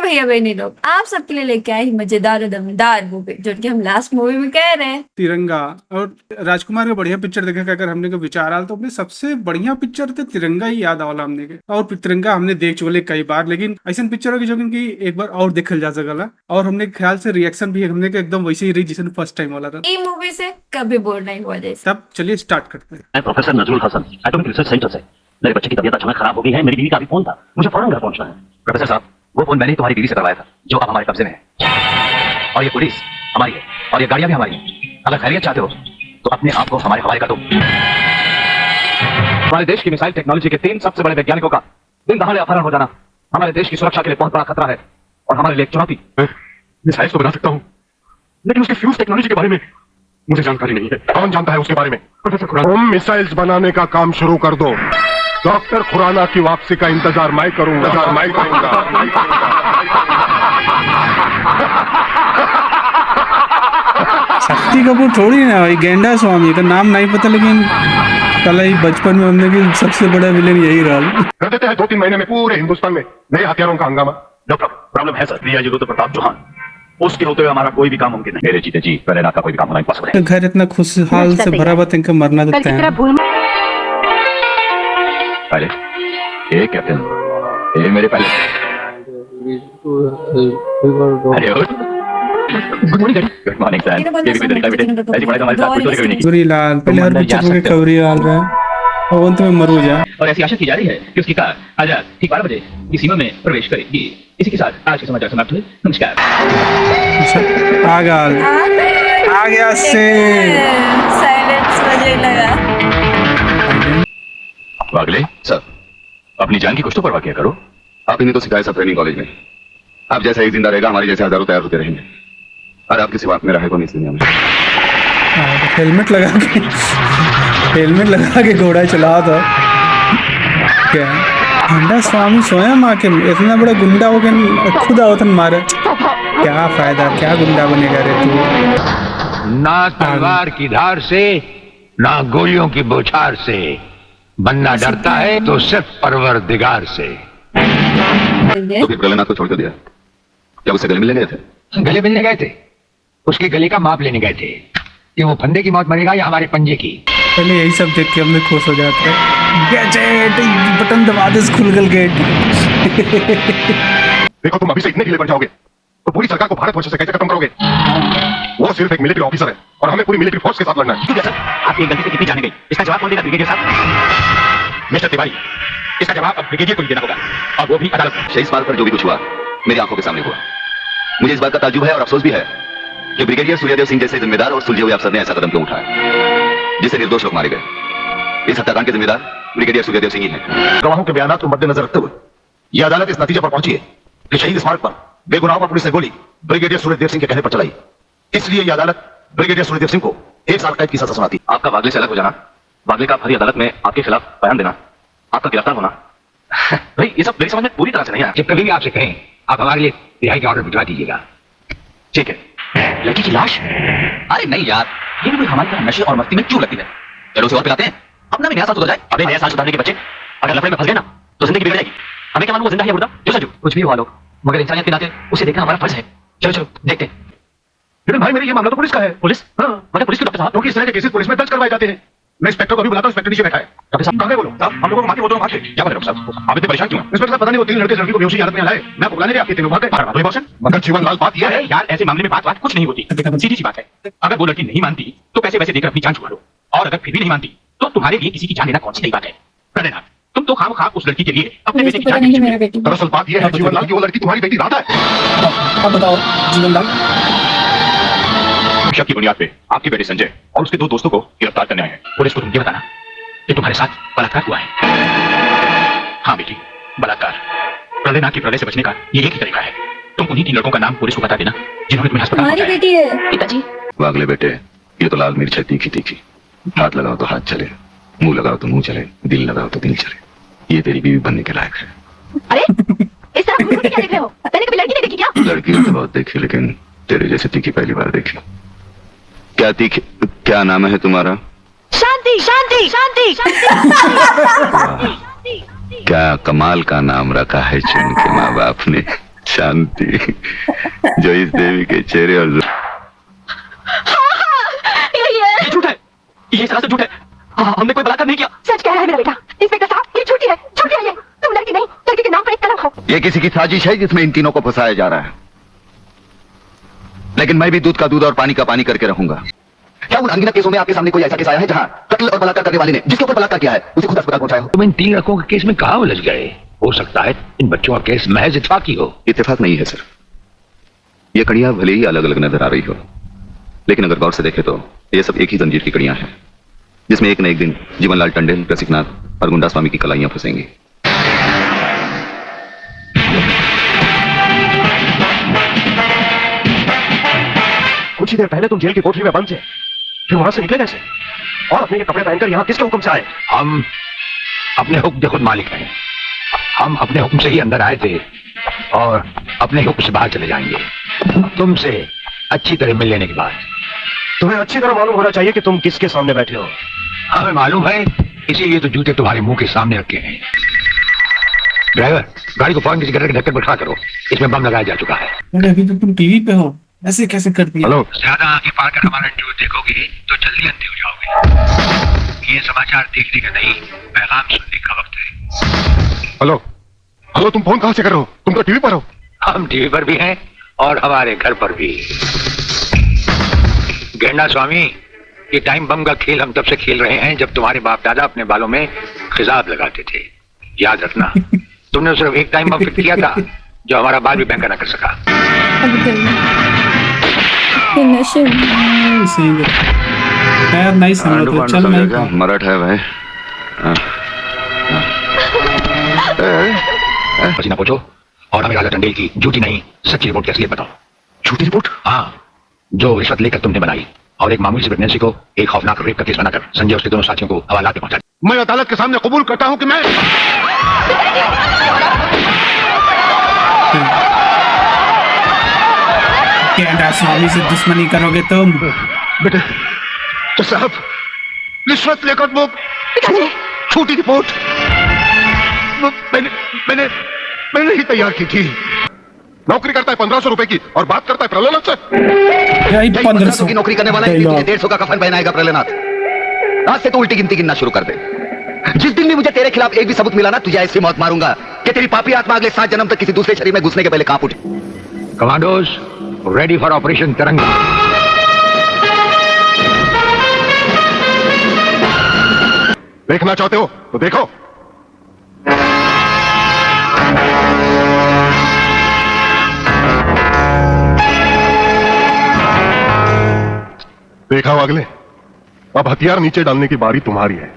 भैया बहनी लोग, आप सबके लिए लेके आए मजेदार और दमदार मूवी, जो कि हम लास्ट मूवी में कह रहे हैं तिरंगा। और राजकुमार का बढ़िया पिक्चर देखे अगर हमने को विचार आल तो अपने सबसे बढ़िया पिक्चर थे तिरंगा ही याद आवला हमने के। और तिरंगा हमने देख चुके कई बार, लेकिन ऐसा पिक्चर हो जो कि एक बार और देखल जा सकला। और हमने ख्याल से रिएक्शन भी हमने के एकदम वैसे ही रही जैसे फर्स्ट टाइम वाला था। ये मूवी से कभी बोर नहीं हुआ जैसे। तब चलिए स्टार्ट करते हैं। मैं professor Nazrul Hasan, atomic research centre से। मेरे बच्चे की तबीयत अचानक खराब हो गई है, मेरी बीवी का भी फोन था, मुझे फौरन घर पहुंचना है। प्रोफेसर साहब, वो फोन मैंने तुम्हारी बीवी से करवाया था, जो अब हमारे कब्जे में है। और ये पुलिस हमारी है और ये गाड़ियां भी हमारी हैं। अगर खैरियत चाहते हो तो अपने आप को हमारे हवाले कर दो। हमारे देश की मिसाइल टेक्नोलॉजी के 3 सबसे बड़े वैज्ञानिकों का दिन दहाड़े अपहरण हो जाना हमारे देश की सुरक्षा के लिए बहुत बड़ा खतरा है और हमारे लिए एक चुनौती। मिसाइल तो बना सकता हूँ, लेकिन उसके फ्यूज टेक्नोलॉजी के बारे में मुझे जानकारी नहीं है। कौन जानता है उसके बारे में? प्रोफेसर खुराना। तुम मिसाइल्स बनाने का काम शुरू कर दो। डॉक्टर खुराना की वापसी का इंतजार मैं करूंगा। शक्ति कपूर थोड़ी ना भाई, गेंडा स्वामी का नाम नहीं पता, लेकिन कल ही बचपन में हमने की सबसे बड़ा विलेन यही रहा। कर देते हैं 2-3 महीने में पूरे हिंदुस्तान में नए हथियारों का हंगामा। डॉक्टर, प्रॉब्लम है सर, प्रिया जी तो प्रताप चौहान, उसके होते हुए हमारा कोई भी काम मुमकिन नहीं। मेरे जीते जी पहले ना का कोई भी काम होना इम्पॉसिबल है। घर इतना खुशहाल से भरा हुआ, इनका मरना देते हैं। पहले ए कैप्टन, ए मेरे पहले। Good morning daddy. Good morning sir. ये भी तरीका बेटे, ऐसी पढ़ाई हमारे साथ कोई तो कभी नहीं की। गुरीलाल पहले हर पिक्चर में खबरी डाल रहा है और अंत में मरू जा। और ऐसी आशा की जा रही है कि उसकी कार आज ठीक 12 बजे की सीमा में प्रवेश करेगी। इसी के साथ आज के समाचार समाप्त हुए। नमस्कार। आ गया से साइलेंस बजने लगा। वागले सर, अपनी जान की कुछ तो परवाह किया करो। आप इन्हें तो सिखाए सब ट्रेनिंग कॉलेज में। आप जैसा एक जिंदा रहेगा, हमारे जैसे हजारों तैयार होते रहेंगे। और आपके सिवा मेरा है कौन इस दुनिया में? हेलमेट लगा के घोड़ा चला था क्या? गेंडा स्वामी स्वयं आके इतना बड़ा गुंडा हो गया, खुद आवतन मारे। क्या फायदा, क्या गुंडा बनेगा रे तू? ना तलवार की धार से, ना गोलियों की बौछार से बनना डरता है तो सिर्फ परवरदिगार से। तो फिर प्रहलाद को छोड़ कर दिया? क्या उससे गले मिलने गए थे? गले मिलने गए थे, उसके गले का माप लेने गए थे कि वो फंदे की मौत मरेगा या हमारे पंजे की। पहले यही सब देख के हमने खुश हो जाते हैं। गैजेट बटन दबा दे, खुल गल गेट। देखो तुम अभी से इतने ढीले पड़ जाओगे तो पूरी सरकार को भारतवर्ष से कैसे खत्म करोगे? वो सिर्फ एक मिलिट्री ऑफिसर है और हमें पूरी मिलिट्री फोर्स के साथ लड़ना है। सर, आपकी गलती से कितनी जाने गई, इसका जवाब कौन देगा? ब्रिगेडियर साहब। मिस्टर तिवारी, इसका जवाब अब ब्रिगेडियर को ही देना होगा, और वो भी अदालत में। शहीद पार पर जो भी कुछ हुआ मेरी आंखों के सामने हुआ। मुझे इस बात का ताज्जुब है और अफसोस भी है कि ब्रिगेडियर सूर्यदेव सिंह जैसे जिम्मेदार और सुलझे हुए अफसर ने ऐसा कदम क्यों उठाया जिससे निर्दोष लोग मारे गए। इस हत्याकांड के जिम्मेदार ब्रिगेडियर सूर्यदेव सिंह ही हैं। गवाहों के बयानों को मद्देनजर रखते हुए यह अदालत इस नतीजे पर पहुंची है कि शहीद स्मारक पर बेगुनाहों पर पुलिस ने गोली ब्रिगेडियर सूर्यदेव सिंह के कहने पर चलाई। इसलिए यह अदालत ब्रिगेडियर सूर्यदेव सिंह को 1 साल कैद की सजा सुनाती। आपका वागले से अलग हो जाना, वागले का भरी अदालत में आपके खिलाफ बयान देना, आपका गिरफ्तार होना, भाई ये सब मेरी समझ में पूरी तरह से नहीं आया। जब कभी भी आपसे कहें आप हमारे लिए रिहाई का ऑर्डर भिजवा दीजिएगा। ठीक है। लड़की की लाश? अरे नहीं यार, ये भी हमारी तरह नशे और मस्ती में क्यों लगती है? चलो उसे और पिलाते हैं, अपना भी नया साल सुधर जाए। अबे नया साल सुधारने के बच्चे अगर लफड़े में फंस गए ना तो जिंदगी बिगड़ जाएगी। हमें क्या मालूम वो जिंदा है या मुर्दा? जो सजू कुछ भी हुआ लोग, मगर इंसानियत के नाते उसे देखना हमारा फर्ज है। चलो चलो देखते हैं। लेकिन भाई मेरी ये मामला तो पुलिस का है। पुलिस? हाँ, मतलब पुलिस की डॉक्टर साहब, क्योंकि इस तरह के केसेस पुलिस में दर्ज करवाए जाते हैं। मैं इंस्पेक्टर को भी बुलाता हूं, इंस्पेक्टर नीचे बैठा है। डॉक्टर साहब कहाँ गए बोलो साहब? हम लोगों को मार के वो दोनों भाग गए। क्या बात है डॉक्टर साहब, आप इतने परेशान क्यों हैं? इंस्पेक्टर साहब पता नहीं वो 3 लड़के लड़की को बेहोशी हालत में लाए, मैं आपको बुलाने गया, आपके 3 लोग भाग गए। मगर जीवनलाल बात यह है यार ऐसे मामले में बात कुछ नहीं होती, सीधी सी बात है। अगर वो लड़की नहीं मानती तो पैसे वैसे देकर अपनी जान छुड़ा लो, और अगर फिर भी नहीं मानती तो तुम्हारे लिए किसी की जान लेना कौन सी नई बात है? प्रणयनाथ, तुम तो खामखा उस लड़की के लिए अपने बेटे की जान मेरा बेटी। दरअसल बात यह है जीवनलाल की वो लड़की तुम्हारी बेटी राधा है। अब बताओ जीवनलाल। शक की बुनियाद पे आपके बेटे संजय और उसके 2 दोस्तों को गिरफ्तार करने आए हैं। पुलिस को तुम ये बताना कि तुम्हारे साथ बलात्कार हुआ है। हाँ बेटी, बलात्कार। प्रलयनाथ की प्रलय से बचने का ये एक ही तरीका है, तुम उन्हीं 3 लड़कों का नाम पुलिस को बता देना जिन्होंने तुम्हें अस्पताल हमारी बेटी है। पिताजी वागले बेटे, ये तो लाल मिर्च है तीखी तीखी। हाथ लगाओ तो हाथ चले, मुंह लगाओ तो मुंह चले, दिल लगाओ तो दिल चले। ये तेरी बीवी बनने के लायक है। अरे इस तरह घूर-घूर के क्या देख रहे हो? मैंने कभी लड़की नहीं देखी क्या? लड़की तो बहुत देखी, लेकिन तेरे जैसे तीखी पहली बार देखी। क्या तीखी, क्या नाम है तुम्हारा? शांति शांति शांति शांति। क्या कमाल का नाम रखा है चुन के माँ बाप ने। शांति जो इस देवी के चेहरे और यही है। ये झूठ है, ये सरासर झूठ है। हमने कोई बलात्कार नहीं किया। सच कह रहा है मेरा बेटा। इंस्पेक्टर साहब, ये झूठी है, झूठी है ये। तुम लड़की नहीं, लड़की के नाम पर एक कलंक हो। ये किसी की साजिश है जिसमें इन तीनों को फंसाया जा रहा है। लेकिन मैं भी दूध का दूध और पानी का पानी करके रहूंगा। क्या उन अनगिनत केसों में आपके सामने कोई ऐसा केस आया है जहां कत्ल और बलात्कार करने वाले ने जिसके ऊपर बलात्कार किया है उसे खुद अस्पताल पहुंचाया हो? तुम इन 3 लड़कों के केस में कहाँ उलझ गए? हो सकता है इन बच्चों का केस महज इत्तेफाकी हो। इत्तेफाक नहीं है सर, ये कड़ियां भले ही अलग अलग नजर आ रही हो, लेकिन अगर गौर से देखें तो ये सब एक ही जंजीर की कड़ियां हैं, जिसमें एक न एक दिन जीवनलाल टंडन, रसिकनाथ और गुंडा स्वामी की कलाइयां फंसेंगी। कुछ ही देर पहले तुम जेल की कोठरी में बंद थे, फिर वहां से निकले कैसे? और अपने ये कपड़े पहनकर यहाँ किसके हुक्म से आए? हम अपने हुक्म के खुद मालिक हैं। हम अपने हुक्म से ही अंदर आए थे और अपने हुक्म से बाहर चले जाएंगे, तुमसे अच्छी तरह मिल लेने के बाद। तुम्हें अच्छी तरह मालूम होना चाहिए कि तुम किसके सामने बैठे हो। हमें मालूम है, इसीलिए तो जूते तुम्हारे मुंह के सामने रखे हैं। ड्राइवर, गाड़ी को फौरन किसी गटर के ढक्कन पर खड़ा करो, इसमें बम लगाया जा चुका है। अरे अभी तो तुम टीवी पे हो, ऐसे कैसे कर दिया? हेलो, ज्यादा आंखें फाड़ कर हमारा न्यूज देखोगे तो जल्दी अंधे हो जाओगे। ये समाचार देखने का नहीं, पैगाम सुनने का वक्त है। हेलो, हेलो, तुम फोन कहां से कर रहे हो? तुम तो टीवी पर हो। हम टीवी पर भी हैं और हमारे घर पर भी। गेंडा स्वामी, ये टाइम बम का खेल हम तब से खेल रहे हैं जब तुम्हारे बाप दादा अपने बालों में खिजाब लगाते थे। याद रखना, तुमने सिर्फ एक टाइम बम फिट किया था जो हमारा बाल भी बैंका न कर सका। अभी तो ये नशे में। सही है यार, नाइस है मतलब। चल मैं मराठा है भाई। पसीना पोछो और हमें राजा टंडेल की झूठी नहीं सच्ची रिपोर्ट कैसी है बताओ। झूठी रिपोर्ट? हाँ, जो रिश्वत लेकर तुमने बनाई और एक मामूली सी प्रेगनेंसी को एक खौफनाक रेप का केस बनाकर संजय उसके दोनों साथियों को हवालात पे पहुंचा। मैं अदालत के सामने कबूल करता हूं कि मैं गेंडा स्वामी से दुश्मनी करोगे तुम? बेटे, तो साहब रिश्वत लेकर वो झूठी रिपोर्ट मैंने मैंने मैंने ही तैयार की थी। नौकरी करता है 1500 रुपए की और बात करता है प्रहलाद से। 1500 की नौकरी करने वाला है, 150 का कफन पहनाएगा प्रहलाद। आज से तो उल्टी गिनती गिनना शुरू कर दे। जिस दिन भी मुझे तेरे खिलाफ एक भी सबूत मिला ना, तुझे ऐसी मौत मारूंगा कि तेरी पापी आत्मा अगले 7 जन्म तक किसी दूसरे शरीर में घुसने के पहले कांप उठे। कमांडोज रेडी फॉर ऑपरेशन तिरंगा। देखना चाहते हो तो देखो। देखा हो अगले, अब हथियार नीचे डालने की बारी तुम्हारी है।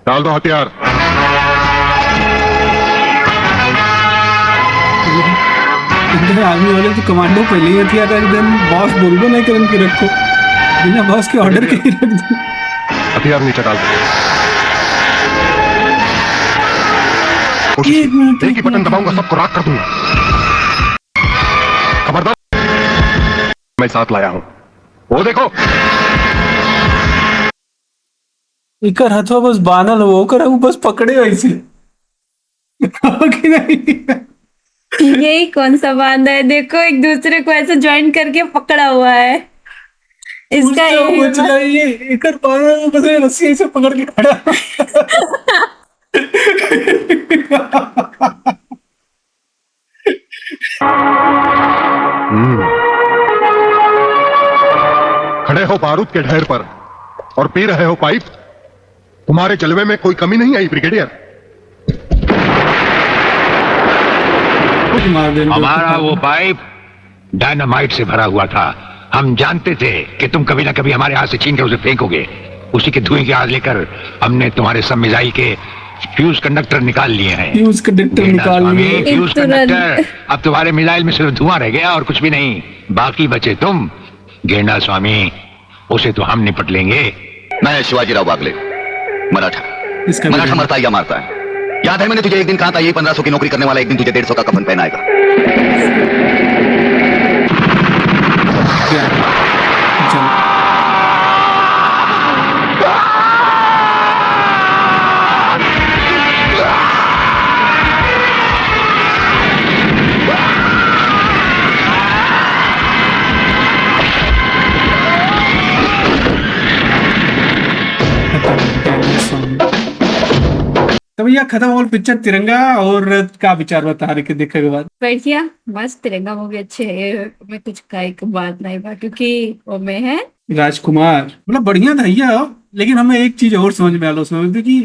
डाल दो हथियार। इधर आर्मी वाले तो कमांडो पहले ही हथियार रख देन, बॉस बोल दो नहीं करन की रखो, बिना बॉस के ऑर्डर के ही रख दो। हथियार नीचे डाल दो। एक ही बटन दबाऊंगा, सबको राख कर दूंगा। खबरदार, मैं साथ लाया हूं, वो देखो। इकर हथवा बस बानल वो कर बस पकड़े वैसे कि नहीं? यही कौन सा बांधा है? देखो एक दूसरे को ऐसे ज्वाइन करके पकड़ा हुआ है। इसका ये इकर बानल बस रस्सी ऐसे पकड़ के खड़ा। खड़े हो बारूद के ढेर पर और पी रहे हो पाइप। तुम्हारे जलवे में कोई कमी नहीं आई ब्रिगेडियर। हमारा वो पाइप डायनामाइट से भरा हुआ था। हम जानते थे कि तुम कभी ना कभी हमारे हाथ से छीन कर उसे फेंकोगे। उसी के धुएं की आग लेकर हमने तुम्हारे सब मिसाइल के फ्यूज कंडक्टर निकाल लिए हैं। फ्यूज कंडक्टर निकाल लिए। फ्यूज कंडक्टर, अब तुम्हारे मिसाइल में सिर्फ धुआं रह गया और कुछ भी नहीं। बाकी बचे तुम। गेंडा स्वामी, उसे तो हम निपट लेंगे। मैं शिवाजीराव बागले, मराठा। मराठा मरता है या मारता है? याद है मैंने तुझे एक दिन कहा था, ये 1500 की नौकरी करने वाला एक दिन तुझे 150 का कफन पहनाएगा। तो भैया खत्म हो पिक्चर तिरंगा, और क्या विचार बता रहे के देखने के बाद? बढ़िया मस्त तिरंगा मूवी अच्छे है, मैं कुछ कहे के बात नहीं बा क्योंकि वो में है राजकुमार मतलब बढ़िया था भैया, लेकिन हमें एक चीज और समझ में आलो उसमें कि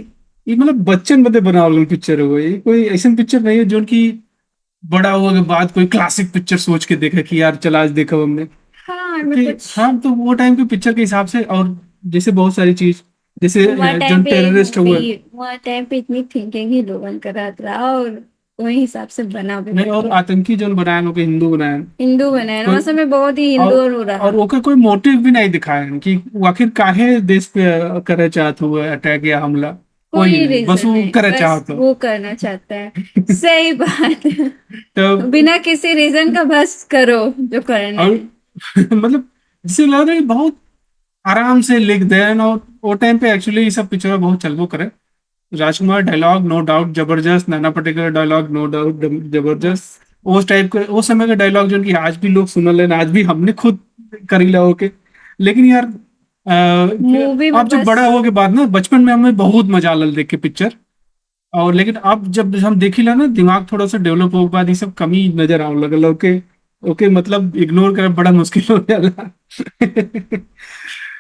ये मतलब बच्चन बदे बनावल पिक्चर है, ये कोई ऐसा पिक्चर नहीं है जो कि बड़ा हुआ के बाद कोई क्लासिक पिक्चर सोच के देखा कि यार चल आज देखा हमने। हाँ मैं कि कुछ हाँ, तो वो टाइम के पिक्चर के हिसाब से, और जैसे बहुत सारी चीज जैसे वहाँ जो टाइम पे टेररिस्ट हुए, वहाँ टाइम पे इतनी थिंकिंग ही लोगन करत रहा और वही हिसाब से बना भी नहीं, और आतंकी जो बनाया लोग हिंदू बनाया, हिंदू बनाए ना कोई- उस समय बहुत ही हिंदू हो रहा। और ओकर कोई मोटिव भी नहीं दिखाया कि वो आखिर काहे देश पे करे चाहत हुआ अटैक या हमला, कोई नहीं, बस रीजन वो नहीं, करे बस चाहत हो। वो करना चाहता है सही बात तो बिना किसी रीजन का बस करो जो करना और है। मतलब जिसे लग रहा है कि बहुत आराम से लिख देन, और वो टाइम पे एक्चुअली ये सब पिक्चर बहुत चलबो करे। राजकुमार डायलॉग नो डाउट जबरदस्त, Nana Patekar dialogue no doubt जबरदस्त, उस टाइप के उस समय का डायलॉग जो कि आज भी लोग सुनल लेना, आज भी हमने खुद करी ला होके। लेकिन यार मूवी में अब जब बस बड़ा हुआ के बाद ना, बचपन में हमें बहुत मजा आल देख के पिक्चर, और लेकिन अब जब हम देखी ला ना, दिमाग थोड़ा सा डेवलप हो के बाद ये सब कमी नजर आने लगल। ओके ओके, मतलब इग्नोर करे बड़ा मुश्किल हो जाला।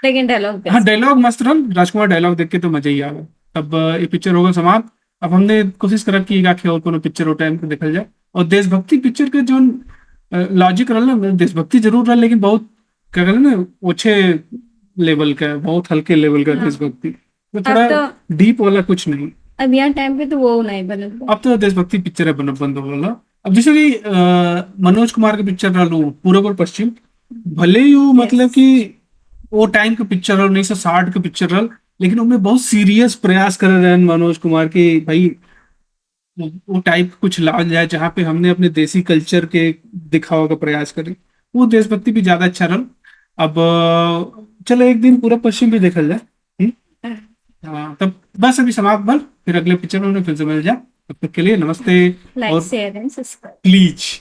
लेकिन डायलॉग हाँ, बेस्ट डायलॉग मस्त रहा, राजकुमार डायलॉग देख के तो मजा ही आ गया। अब ये पिक्चर होगा समाप्त। अब हमने कोशिश करा कि आखिर और कोनो पिक्चर हो टाइम पे देखल जाए, और देशभक्ति पिक्चर के जो लॉजिक रहा ना, देशभक्ति जरूर रहा लेकिन बहुत क्या कहते ना ओछे लेवल का, बहुत हल्के लेवल का हाँ। देशभक्ति, तो अब थोड़ा तो डीप वाला कुछ नहीं। अब यहाँ टाइम पे तो वो नहीं बने अब तो देशभक्ति पिक्चर है बंद हो गया। अब जैसे कि मनोज कुमार के पिक्चर रहलू पूरब और पश्चिम, भले ही वो मतलब कि वो टाइम के पिक्चर रहा 1960 के पिक्चर रहा, लेकिन उनमें बहुत सीरियस प्रयास कर रहे हैं मनोज कुमार के भाई वो टाइप कुछ ला जाए जहाँ पे हमने अपने देसी कल्चर के दिखावा का प्रयास करें। वो देशभक्ति भी ज्यादा अच्छा रहा। अब चलो एक दिन पूरा पश्चिम भी देखल जाए। हाँ, तब बस अभी समाप्त बल, फिर अगले पिक्चर में फिर से मिल जाए। तब तक के लिए नमस्ते, लाइक और शेयर एंड सब्सक्राइब। प्लीज